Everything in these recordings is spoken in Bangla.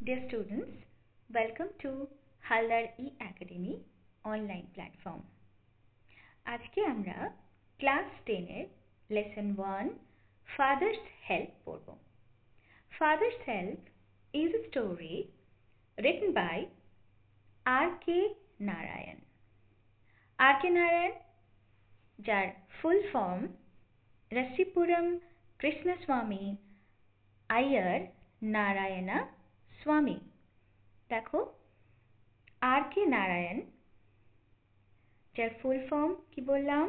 Dear students, welcome to Haldar E-Academy online platform. আজকে আমরা ক্লাস 10 এর লেসন 1 Father's Help পড়ব। Father's Help is a story written by R.K. Narayan. R.K. Narayan, যার full form Rasipuram Krishnaswamy Iyer Narayana Swamy। দেখো R.K. নারায়ণ, যার ফুল ফর্ম কি বললাম?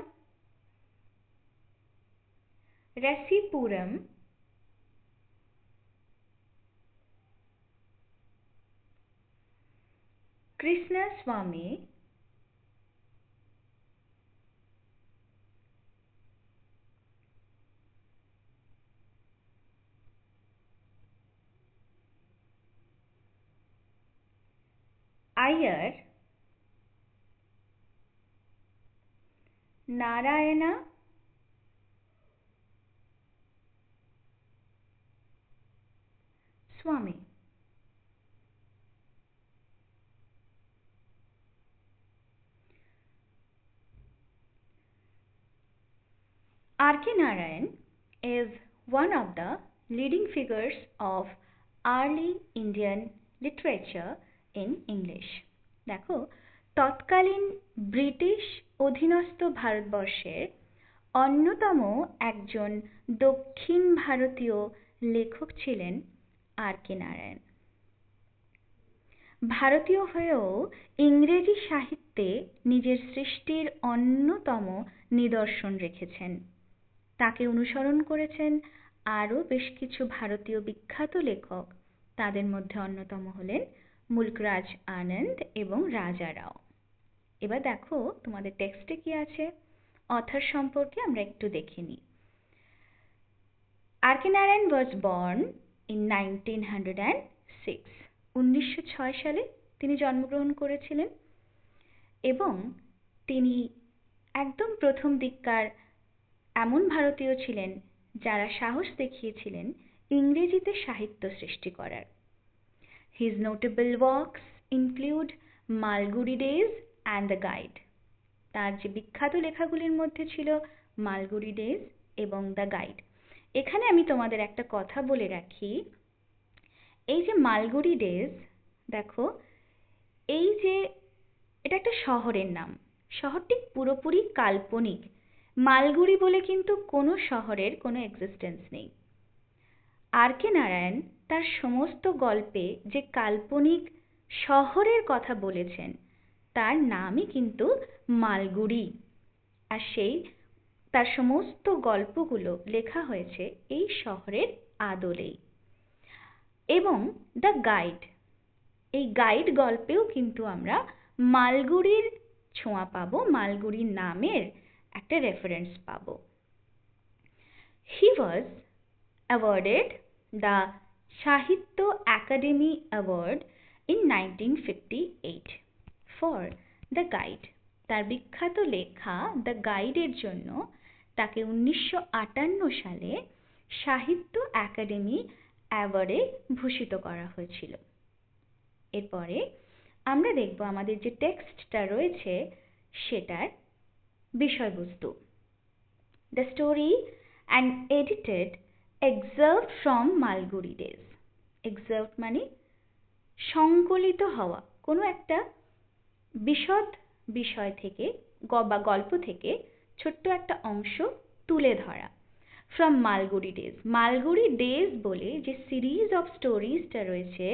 রাসিপুরম কৃষ্ণস্বামী আয়ার নারায়ণা স্বামী। R.K. Narayan is one of the leading figures of early Indian literature in English. দেখো তৎকালীন ব্রিটিশ অধীনস্থ ভারতবর্ষের অন্যতম একজন দক্ষিণ ভারতীয় লেখক ছিলেন R.K. নারায়ণ। ভারতীয় হয়েও ইংরেজি সাহিত্যে নিজের সৃষ্টির অন্যতম নিদর্শন রেখেছেন। তাকে অনুসরণ করেছেন আরও বেশ কিছু ভারতীয় বিখ্যাত লেখক। তাদের মধ্যে অন্যতম হলেন মুলকরাজ আনন্দ এবং রাজা রাও। এবার দেখো তোমাদের টেক্সটে কি আছে, অথর সম্পর্কে আমরা একটু দেখে নিই। R.K. Narayan was born in 1906. 1906 সালে তিনি জন্মগ্রহণ করেছিলেন এবং তিনি একদম প্রথম দিককার এমন ভারতীয় ছিলেন যারা সাহস দেখিয়েছিলেন ইংরেজিতে সাহিত্য সৃষ্টি করার। His notable works include Malgudi days and the Guide. তার যে বিখ্যাত লেখাগুলির মধ্যে ছিল মালগুড়ি ডেজ এবং দ্য গাইড। এখানে আমি তোমাদের একটা কথা বলে রাখি, এই যে মালগুড়ি ডেজ, দেখো এই যে এটা একটা শহরের নাম, শহরটি পুরোপুরি কাল্পনিক। মালগুড়ি বলে কিন্তু কোনো শহরের কোনো এক্সিস্টেন্স নেই। R.K. নারায়ণ তার সমস্ত গল্পে যে কাল্পনিক শহরের কথা বলেছেন তার নামই কিন্তু মালগুড়ি, আর সেই তার সমস্ত গল্পগুলো লেখা হয়েছে এই শহরের আদলেই। এবং দ্য গাইড, এই গাইড গল্পেও কিন্তু আমরা মালগুড়ির ছোঁয়া পাবো, মালগুড়ি নামের একটা রেফারেন্স পাবো। He was awarded the Sahitya Academy Award in 1958 for the Guide. তার বিখ্যাত লেখা দ্য গাইডের জন্য তাকে 1958 সালে সাহিত্য একাডেমি অ্যাওয়ার্ডে ভূষিত করা হয়েছিল। এরপরে আমরা দেখব আমাদের যে টেক্সটটা রয়েছে সেটার বিষয়বস্তু। The story and edited excerpt from Malgudi days. Excerpt মানে সংকলিত হওয়া, কোনো একটা বিশদ বিষয় থেকে বা গল্প থেকে ছোট্ট একটা অংশ তুলে ধরা। From Malgudi days, Malgudi days বলে যে সিরিজ অফ স্টোরিজটা রয়েছে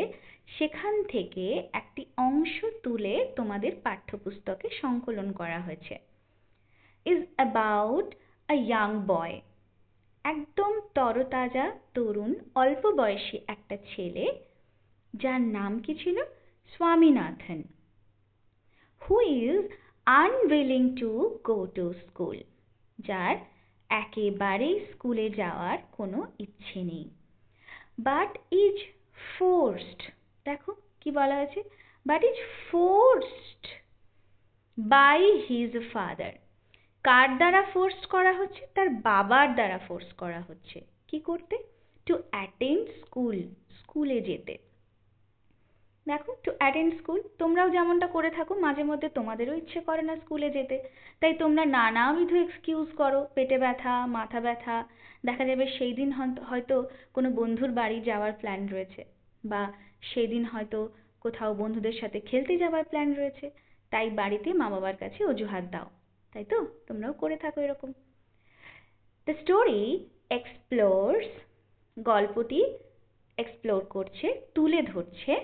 সেখান থেকে একটি অংশ তুলে তোমাদের পাঠ্যপুস্তকে সংকলন করা হয়েছে। ইজ অ্যাবাউট আ ইয়াং বয়, একদম তরতাজা তরুণ অল্প বয়সী একটা ছেলে যার নাম কি ছিল? Swaminathan. Who is unwilling to go to school, যার একেবারেই স্কুলে যাওয়ার কোনো ইচ্ছে নেই। বাট ইজ ফোর্সড, দেখো কি বলা হয়েছে, but is forced by his father. কার দ্বারা ফোর্স করা হচ্ছে? তার বাবার দ্বারা ফোর্স করা হচ্ছে কি করতে? টু অ্যাটেন্ড স্কুল, স্কুলে যেতে। দেখো, টু অ্যাটেন্ড স্কুল, তোমরাও যেমনটা করে থাকো, মাঝে মধ্যে তোমাদেরও ইচ্ছে করে না স্কুলে যেতে, তাই তোমরা নানাবিধ এক্সকিউজ করো, পেটে ব্যথা, মাথা ব্যথা, দেখা যাবে সেই দিন হয়তো কোনো বন্ধুর বাড়ি যাওয়ার প্ল্যান রয়েছে, বা সেই দিন হয়তো কোথাও বন্ধুদের সাথে খেলতে যাওয়ার প্ল্যান রয়েছে, তাই বাড়িতে মা বাবার কাছে অজুহাত দাও, তাই তো? তোমরাও করে থাকো এরকম। দ্য স্টোরি এক্সপ্লোরস, গল্পটি এক্সপ্লোর করছে, তুলে ধরছে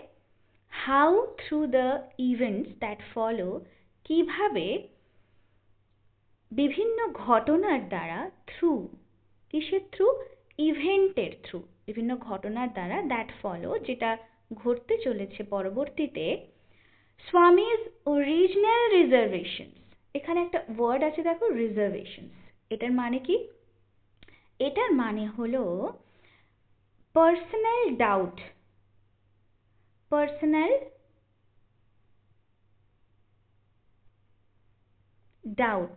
how through the events that follow, কিভাবে বিভিন্ন ঘটনার দ্বারা, থ্রু, কিসের থ্রু? ইভেন্টের থ্রু, বিভিন্ন ঘটনার দ্বারা, দ্যাট ফলো, যেটা ঘটতে চলেছে পরবর্তীতে, স্বামীজ অরিজিনাল রিজার্ভেশনস, এখানে একটা ওয়ার্ড আছে দেখো, রিজার্ভেশনস, এটার মানে কি? এটার মানে হলো পার্সোনাল ডাউট, পার্সোনাল ডাউট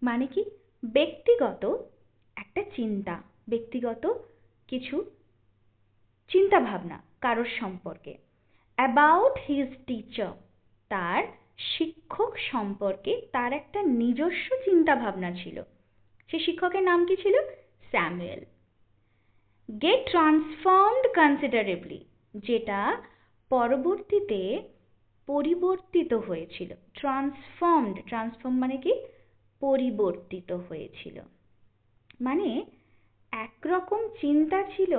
মানে কি? ব্যক্তিগত একটা চিন্তা, ব্যক্তিগত কিছু চিন্তা ভাবনা কারোর সম্পর্কে। অ্যাবাউট হিজ টিচার, তার শিক্ষক সম্পর্কে তার একটা নিজস্ব চিন্তা ভাবনা ছিল। সে শিক্ষকের নাম কি ছিল? স্যামুয়েল। গেট ট্রান্সফর্মড কনসিডারেবলি, যেটা পরবর্তীতে পরিবর্তিত হয়েছিল। ট্রান্সফর্মড, ট্রান্সফর্ম মানে কি? পরিবর্তিত হয়েছিল, মানে একরকম চিন্তা ছিল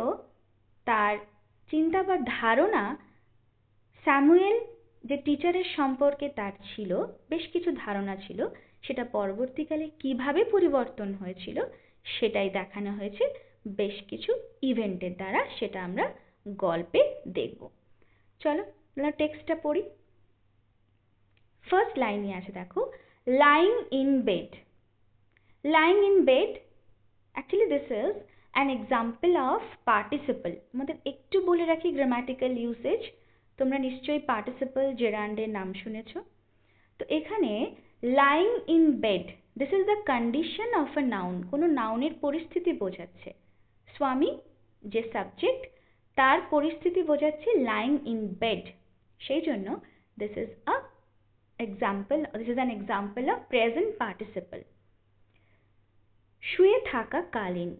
তার, চিন্তা বা ধারণা স্যামুয়েল যে টিচারের সম্পর্কে তার ছিল, বেশ কিছু ধারণা ছিল, সেটা পরবর্তীকালে কিভাবে পরিবর্তন হয়েছিল সেটাই দেখানো হয়েছে বেশ কিছু ইভেন্টের দ্বারা, সেটা আমরা গল্পে দেখব। চলো আমরা টেক্সটটা পড়ি। ফার্স্ট লাইনে আছে দেখো, lying in bed. Lying in bed, actually this is an example of participle. আমাদের একটু বলে রাখি গ্রামাটিক্যাল ইউসেজ, তোমরা নিশ্চয়ই পার্টিসিপল জেরান্ডের নাম শুনেছো। তো এখানে lying in bed, this is the condition of a noun, কোনো নাউনের পরিস্থিতি বোঝাচ্ছে। স্বামী যে সাবজেক্ট, তার পরিস্থিতি বোঝাচ্ছে lying in bed, সেই জন্য this is an example of present participle. শুয়ে থাকা কালীন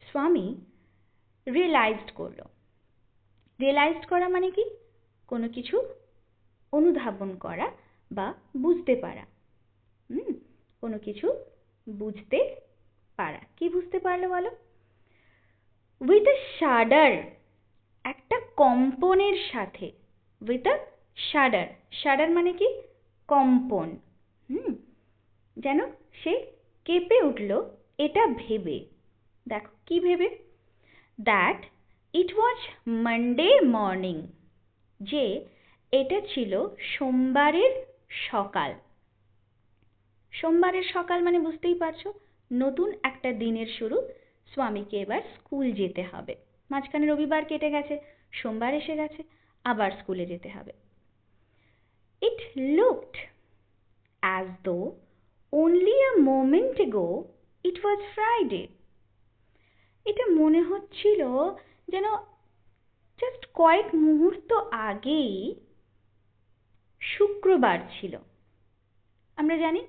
স্বামী রিয়েলাইজড করলো। রিয়েলাইজড করা মানে কি? কোনো কিছু অনুধাবন করা বা বুঝতে পারা। কোনো কিছু বুঝতে পারা। কি বুঝতে পারলো বলো? উইথ আ শাডার, একটা কম্পনের সাথে। উইথ আ শাডার, শাডার মানে কি? কম্পন। যেন সে কেঁপে উঠল এটা ভেবে। দেখো কি ভেবে? That it was Monday morning, যে এটা ছিল সোমবারের সকাল। সোমবারের সকাল মানে বুঝতেই পারছো, নতুন একটা দিনের শুরু, স্বামীকে এবার স্কুল যেতে হবে। মাঝখানে রবিবার কেটে গেছে, সোমবার এসে গেছে, আবার স্কুলে যেতে হবে। It looked as though only a moment ago it was Friday. এটা মনে হচ্ছিল যেন জাস্ট কয়েক মুহূর্ত আগেই শুক্রবার ছিল। আমরা জানি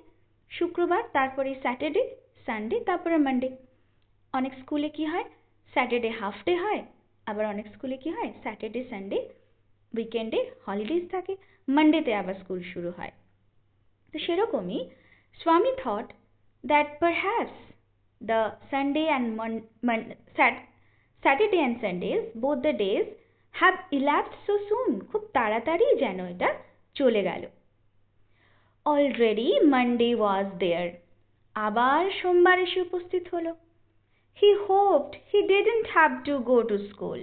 শুক্রবার, তারপরে স্যাটারডে, সানডে, তারপরে মানডে। অনেক স্কুলে কি হয়? স্যাটারডে হাফ ডে হয়, আবার অনেক স্কুলে কি হয়? স্যাটারডে সানডে উইকেন্ডে হলিডেজ থাকে, মানডেতে আবার স্কুল শুরু হয়। তো সেরকমই স্বামী thought that perhaps the Sunday and Saturday and Sundays, both the days have elapsed so soon. খুব তাড়াতাড়ি যেন এটা চলে গেল। Already Monday was there. আবার সোমবার এসে উপস্থিত হলো। He hoped he didn't have to go to school.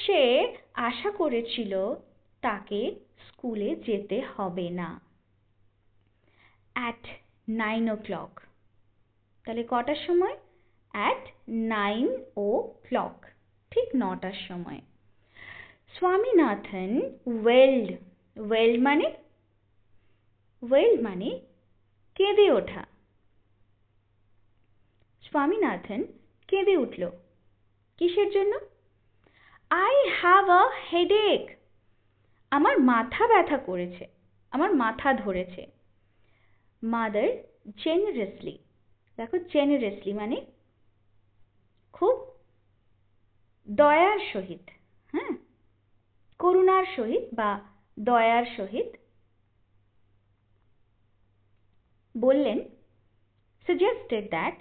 সে আশা করেছিল তাকে স্কুলে যেতে হবে না। at 9 o'clock, তাহলে কটার সময়? at 9 o'clock, ঠিক 9টার সময়। স্বামীনাথন ওয়েলড, ওয়েলড মানে কেঁদে ওঠা। স্বামীনাথন কেঁদে উঠল। কিসের জন্য? I have a headache. আমার মাথা ব্যথা করেছে, আমার মাথা ধরেছে। Mother generously, দেখো generously মানে খুব দয়ার সহিত, হ্যাঁ, করুণার সহিত বা দয়ার সহিত বললেন, suggested that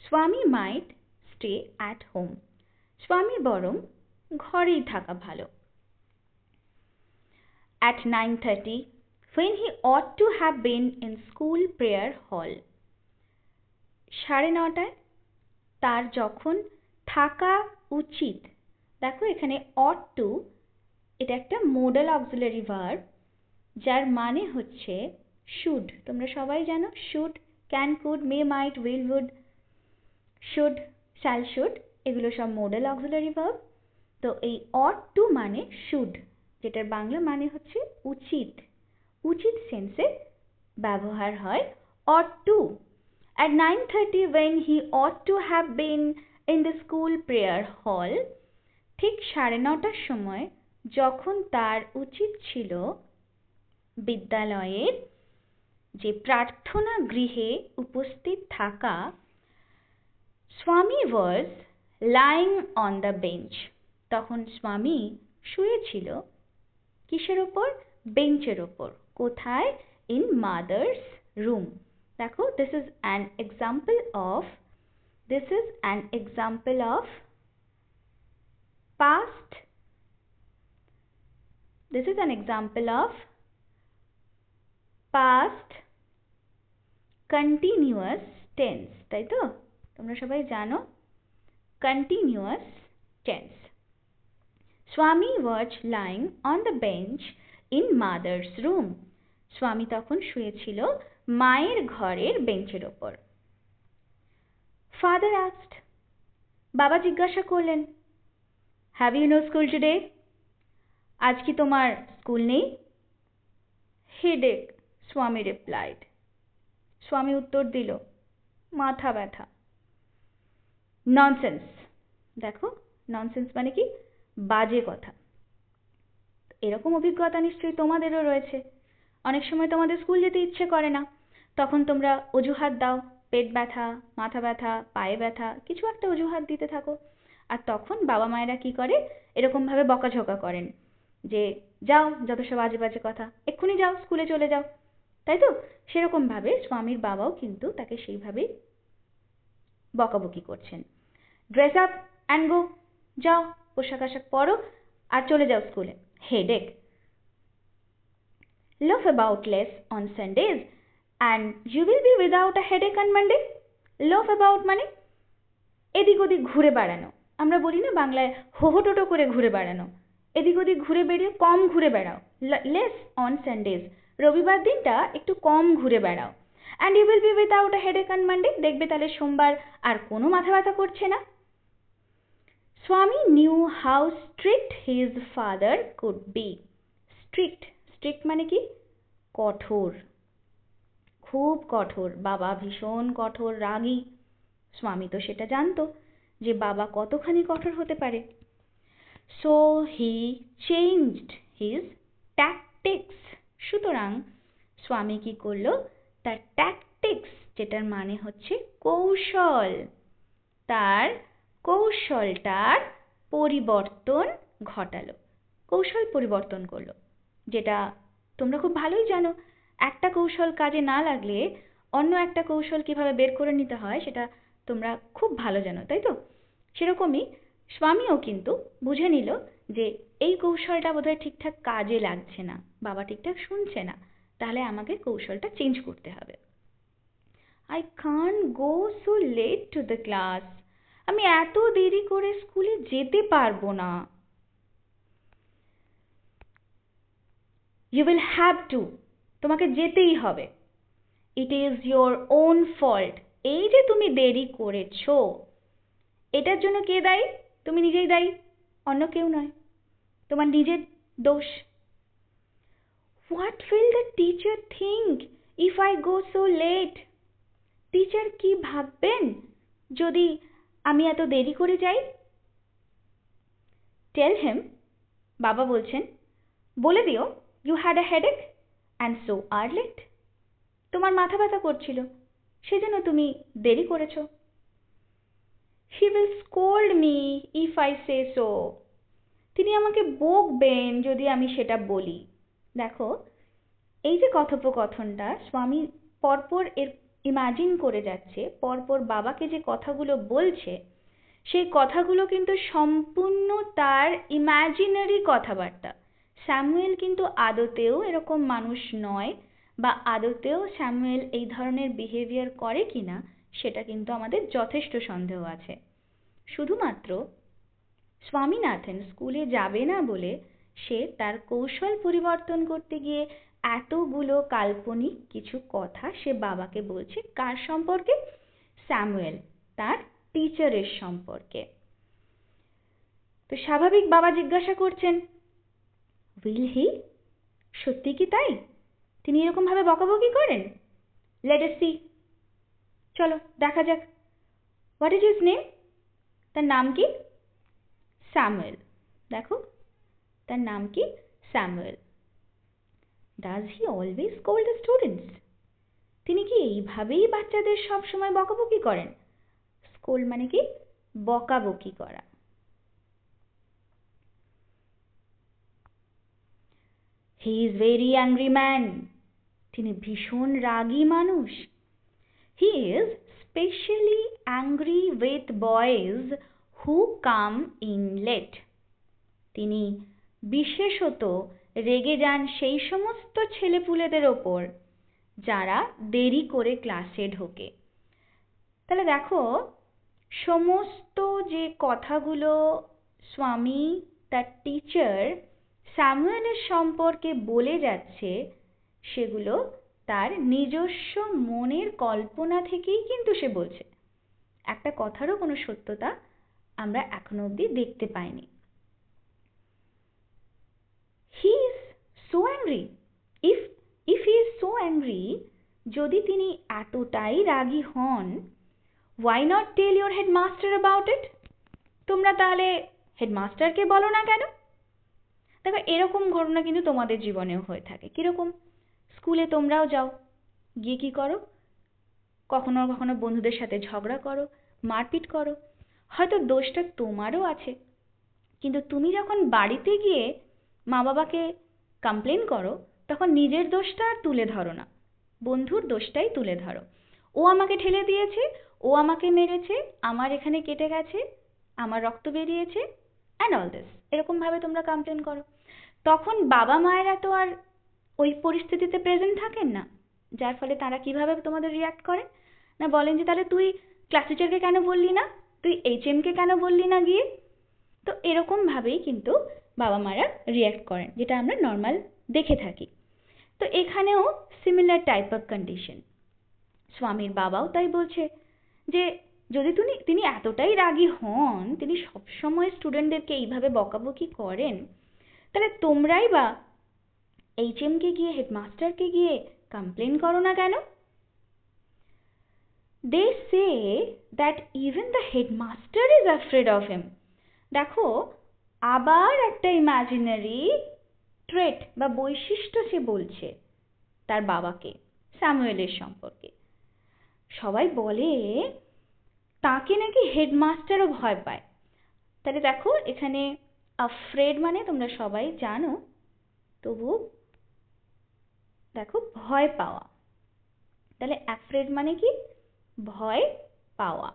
Swami might stay at home. স্বামী বরং ঘরেই থাকা ভালো। At 9:30, when he ought to have been in school prayer hall. 9:30 তার যখন থাকা উচিত, দেখো এখানে ought to, এটা একটা modal auxiliary verb যার মানে হচ্ছে should। তোমরা সবাই জানো should, can, could, may, might, will, would, should, shall, should এগুলো সব modal auxiliary verb। তো এই ought to মানে should, যেটার বাংলা মানে হচ্ছে উচিত, উচিত সেন্সে ব্যবহার হয় ought to। At 9:30 when he ought to have been in the school prayer hall, ঠিক 9:30 সময় যখন তার উচিত ছিল বিদ্যালয়ের যে প্রার্থনা গৃহে উপস্থিত থাকা, স্বামী was lying on the bench, তখন স্বামী শুয়েছিল কিসের ওপর? বেঞ্চের ওপর। কোথায়? in mother's room। দেখো this is an example of past, this is an example of past continuous tense, তাই তো? তোমরা সবাই জানো continuous tense। Swami was lying on the bench in mother's room. স্বামী তখন শুয়েছিল মায়ের ঘরের বেঞ্চের ওপর। Father asked, বাবা জিজ্ঞাসা করলেন, have you no school today? আজ কি তোমার স্কুল নেই? Headache, স্বামী replied. স্বামী উত্তর দিল, মাথা ব্যথা। Nonsense, দেখো nonsense মানে কি? বাজে কথা। এরকম অভিজ্ঞতা নিশ্চয়ই তোমাদেরও রয়েছে। অনেক সময় তোমাদের স্কুল যেতে ইচ্ছে করে না, তখন তোমরা অজুহাত দাও, পেট ব্যথা, মাথা ব্যথা, পায়ে ব্যথা, কিছু একটা অজুহাত দিতে থাকো। আর তখন বাবা মায়েরা কি করে? এরকম ভাবে বকাঝকা করেন যে যাও, যত সব আজে বাজে কথা, এক্ষুনি যাও, স্কুলে চলে যাও, তাই তো? সেরকম ভাবে স্বামীর বাবাও কিন্তু তাকে সেইভাবেই বকাবকি করছেন। ড্রেস আপ অ্যান্ড গো, যাও পোশাক আশাক পরো আর চলে যাও স্কুলে। Headache, laugh about less on Sundays and you will be without a headache on Monday. laugh about মানে এদিক ওদিক ঘুরে বেড়ানো। আমরা বলি না বাংলায় হোহটোটো করে ঘুরে বেড়ানো। এদিক ওদিক ঘুরে বেরিয়ে কম ঘুরে বেড়াও। less on Sundays, রবিবার দিনটা একটু কম ঘুরে বেড়াও। and you will be without a headache on Monday, দেখবে তাহলে সোমবার আর কোনো মাথা ব্যথা করছে না। Swami knew how strict his father could be. strict, strict মানে কি? কঠোর, খুব কঠোর। বাবা ভীষণ কঠোর, রাগী। স্বামী তো সেটা জানতো যে বাবা কতখানি কঠোর হতে পারে। So he changed his tactics. সুতরাং স্বামী কি করলো? তার tactics, যেটার মানে হচ্ছে কৌশল, তার কৌশলটার পরিবর্তন ঘটালো, কৌশল পরিবর্তন করলো। যেটা তোমরা খুব ভালোই জানো, একটা কৌশল কাজে না লাগলে অন্য একটা কৌশল কিভাবে বের করে নিতে হয় সেটা তোমরা খুব ভালো জানো, তাই তো? সেরকমই স্বামীও কিন্তু বুঝে নিল যে এই কৌশলটা বোধহয় ঠিকঠাক কাজে লাগছে না, বাবা ঠিকঠাক শুনছে না, তাহলে আমাকে কৌশলটা চেঞ্জ করতে হবে। I can't go so late to the class. আমি এত দেরি করে স্কুলে যেতে পারবো না। You will have to, তোমাকে যেতেই হবে। It is your own fault, এই যে তুমি দেরি করেছো এটার জন্য কে দায়ী? তুমি নিজেই দায়ী, অন্য কেউ নয়, তোমার নিজের দোষ। What will the teacher think if I go so late? Teacher কি ভাববেন যদি আমি এত দেরি করে যাই? টেল হিম, বাবা বলছেন, বলে দিও you had a headache and so are late. তোমার মাথা ব্যথা করছিল, সেজন্য তুমি দেরি করেছো। He will scold me if I say so. তিনি আমাকে বকবেন যদি আমি সেটা বলি। দেখো, এই যে কথোপকথনটা স্বামী পরপর এর ইমাজিন করে যাচ্ছে, পরপর বাবাকে যে কথাগুলো বলছে, সেই কথাগুলো কিন্তু সম্পূর্ণ তার ইমাজিনারি কথাবার্তা। স্যামুয়েল কিন্তু আদতেও এরকম মানুষ নয়, বা আদতেও স্যামুয়েল এই ধরনের বিহেভিয়ার করে কিনা সেটা কিন্তু আমাদের যথেষ্ট সন্দেহ আছে। শুধুমাত্র স্বামীনাথন স্কুলে যাবে না বলে সে তার কৌশল পরিবর্তন করতে গিয়ে এতগুলো কাল্পনিক কিছু কথা সে বাবাকে বলছে। কার সম্পর্কে? স্যামুয়েল, তার টিচারের সম্পর্কে। তো স্বাভাবিক বাবা জিজ্ঞাসা করছেন, উইল হি? সত্যি কি তাই? তিনি এরকম ভাবে বকাবকি করেন? Let us see. চলো দেখা যাক। What is his name? তার নাম কি? স্যামুয়েল। দেখো, তার নাম কি? Samuel. Does he always scold the students? তিনি কি এইভাবেই বাচ্চাদের সব সময় বকাবকি করেন? স্কোল্ড মানে কি? বকাবকি করা। He is very angry man. তিনি ভীষণ রাগী মানুষ। He is specially angry with boys who come in late. তিনি বিশেষত রেগে যান সেই সমস্ত ছেলেপুলেদের ওপর যারা দেরি করে ক্লাসে ঢোকে। তাহলে দেখো, সমস্ত যে কথাগুলো স্বামী তার টিচার স্যামুয়েলের সম্পর্কে বলে যাচ্ছে, সেগুলো তার নিজস্ব মনের কল্পনা থেকেই কিন্তু সে বলছে। একটা কথারও কোনো সত্যতা আমরা এখনো অবধি দেখতে পাইনি। He is so angry. If he is so angry, যদি তিনি এতটাই রাগী হন, why not tell your headmaster about it? তোমরা তাহলে হেডমাস্টারকে বলো না কেন? দেখো, এরকম ঘটনা কিন্তু তোমাদের জীবনেও হয়ে থাকে। কিরকম? স্কুলে তোমরাও যাও, গিয়ে কি করো? কখনো কখনো বন্ধুদের সাথে ঝগড়া করো, মারপিট করো। হয়তো দোষটা তোমারও আছে, কিন্তু তুমি যখন বাড়িতে গিয়ে মা বাবাকে কমপ্লেন করো, তখন নিজের দোষটা আর তুলে ধরো না, বন্ধুর দোষটাই তুলে ধরো। ও আমাকে ঠেলে দিয়েছে, ও আমাকে মেরেছে, আমার এখানে কেটে গেছে, আমার রক্ত বেরিয়েছে, অ্যান্ড অল দিস, এরকম ভাবে তোমরা কমপ্লেন করো। তখন বাবা মায়েরা তো আর ওই পরিস্থিতিতে প্রেজেন্ট থাকেন না, যার ফলে তারা কিভাবে তোমাদের রিয়াক্ট করেন? না বলেন যে তাহলে তুই ক্লাস টিচারকে কেন বললি না, তুই HM কে কেন বললি না গিয়ে। তো এরকম ভাবেই কিন্তু বাবা মারা রিয়াক্ট করেন, যেটা আমরা নর্মাল দেখে থাকি। তো এখানেও সিমিলার টাইপ অফ কন্ডিশন। স্বামীর বাবাও তাই বলছে যে যদি তিনি এতটাই রাগী হন, তিনি সবসময় স্টুডেন্টদেরকে এইভাবে বকাবকি করেন, তাহলে তোমরাই বা HM কে গিয়ে, হেডমাস্টারকে গিয়ে কমপ্লেন করো না কেন? They say that even the headmaster is afraid of him. দেখো, আবার একটা ইমাজিনারি ট্রেট বা বৈশিষ্ট্য সে বলছে তার বাবাকে, স্যামুয়েলের সম্পর্কে। সবাই বলে তাকে নাকি হেডমাস্টারও ভয় পায়। তাহলে দেখো, এখানে আফ্রেড মানে তোমরা সবাই জানো, তবু দেখো ভয় পাওয়া। তাহলে অ্যাফ্রেড মানে কি? ভয় পাওয়া।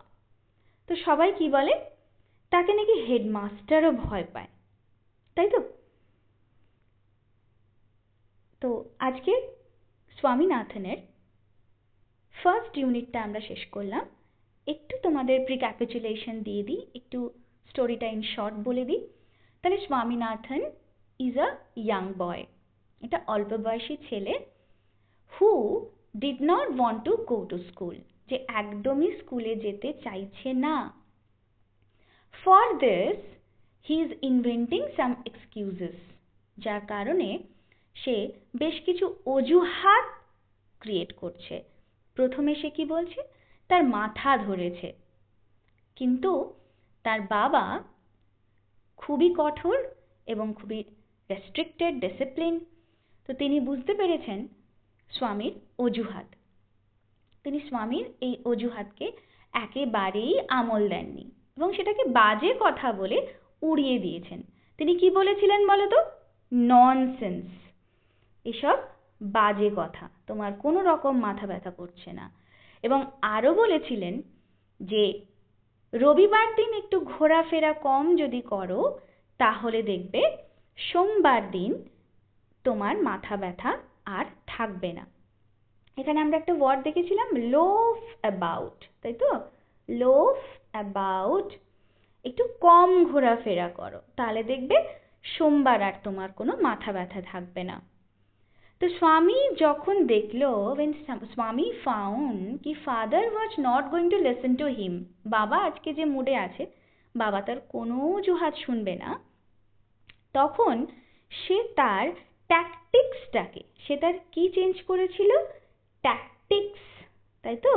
তো সবাই কি বলে? তাকে নাকি হেডমাস্টারও ভয় পায়, তাই তো? তো আজকে স্বামীনাথনের ফার্স্ট ইউনিটটা আমরা শেষ করলাম। একটু তোমাদের প্রিক্যাপিচুলেশন দিয়ে দিই, একটু স্টোরিটা ইন শর্ট বলে দিই। তাহলে স্বামীনাথন ইজ আ ইয়াং বয়, এটা অল্প বয়সী ছেলে, who did not want to go to school, যে একদমই স্কুলে যেতে চাইছে না। For this he is inventing some excuses, যার কারণে সে বেশ কিছু অজুহাত ক্রিয়েট করছে। প্রথমে সে কি বলছে? তার মাথা ধরেছে, কিন্তু তার বাবা খুবই কঠোর এবং খুবই রেস্ট্রিক্টেড, ডিসিপ্লিন। তো তিনি বুঝতে পেরেছেন স্বামীর অজুহাত। তিনি স্বামীর এই অজুহাতকে একেবারেই আমল দেননি এবং সেটাকে বাজে কথা বলে উড়িয়ে দিয়েছেন। তিনি কি বলেছিলেন বলো তো? ননসেন্স, এসব বাজে কথা, তোমার কোনো রকম মাথা ব্যথা করছে না। এবং আরো বলেছিলেন যে রবিবার দিন একটু ঘোরাফেরা কম যদি করো তাহলে দেখবে সোমবার দিন তোমার মাথা ব্যথা আর থাকবে না। এখানে আমরা একটা ওয়ার্ড দেখেছিলাম, লোফ অ্যাবাউট, তাই তো? লোফ অ্যাবাউট, একটু কম ঘোরাফেরা করো, তাহলে দেখবে সোমবার আর তোমার কোনো মাথা ব্যথা থাকবে না। তো স্বামী যখন দেখলো, when স্বামী found কি father was not going to listen to him, বাবা আজকে যে মুডে আছে, বাবা তার কোনো অজুহাত শুনবে না, তখন সে তার ট্যাকটিক্সটাকে, সে তার কি চেঞ্জ করেছিল? ট্যাকটিক্স, তাই তো?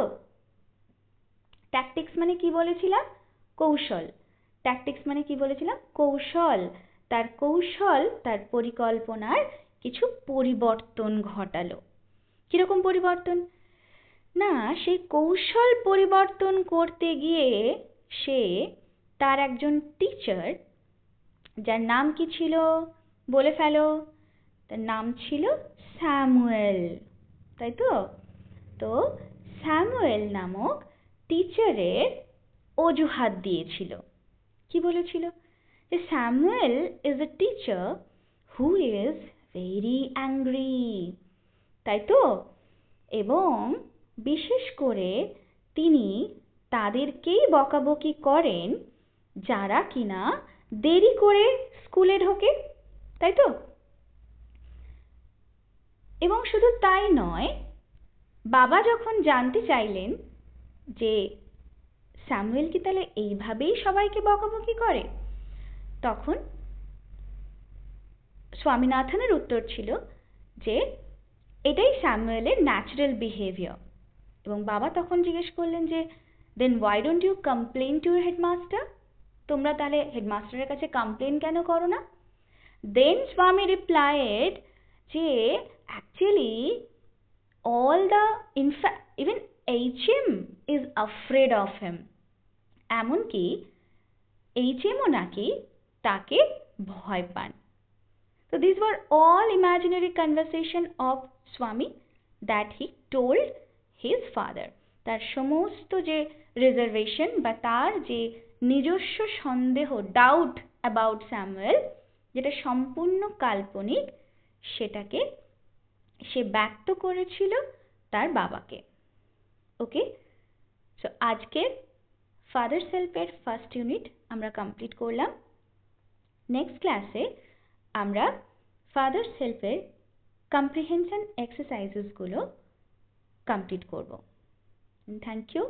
ট্যাকটিক্স মানে কি বলেছিলাম? কৌশল। ট্যাকটিক্স মানে কি বলেছিলাম? কৌশল। তার কৌশল, তার পরিকল্পনার কিছু পরিবর্তন ঘটালো। কিরকম পরিবর্তন? না, সেই কৌশল পরিবর্তন করতে গিয়ে সে তার একজন টিচার, যার নাম কি ছিল বলে ফেলো? তার নাম ছিল স্যামুয়েল, তাই তো? তো স্যামুয়েল নামক টিচারের অজুহাত দিয়েছিল। কি বলেছিল? যে Samuel is a teacher who is very angry, তাই তো? এবং বিশেষ করে তিনি তাদেরকেই বকাবকি করেন যারা কিনা দেরি করে স্কুলে ঢোকে, তাই তো? এবং শুধু তাই নয়, বাবা যখন জানতে চাইলেন যে স্যামুয়েল কি তাহলে এইভাবেই সবাইকে বকাবকি করে, তখন স্বামীনাথনের উত্তর ছিল যে এটাই স্যামুয়েলের ন্যাচারাল বিহেভিয়ার। এবং বাবা তখন জিজ্ঞেস করলেন যে then why don't you complain to your headmaster, তোমরা তাহলে হেডমাস্টারের কাছে কমপ্লেন কেন করো না? দেন স্বামী রিপ্লাইড যে actually all the even HM is afraid of him, এমনকি HMও নাকি তাকে ভয় পান। So these were all imaginary conversation of Swami that he told his father. তার সমস্ত যে রিজার্ভেশন বা তার যে নিজস্ব সন্দেহ, ডাউট অ্যাবাউট স্যামুয়েল, যেটা সম্পূর্ণ কাল্পনিক, সেটাকে সে ব্যক্ত করেছিল তার বাবাকে। ওকে, সো আজকের ফাদার সেলফের ফার্স্ট ইউনিট আমরা কমপ্লিট করলাম। নেক্সট ক্লাসে আমরা ফাদার সেলফের কম্প্রিহেনশন এক্সারসাইজেসগুলো কমপ্লিট করব। Thank you.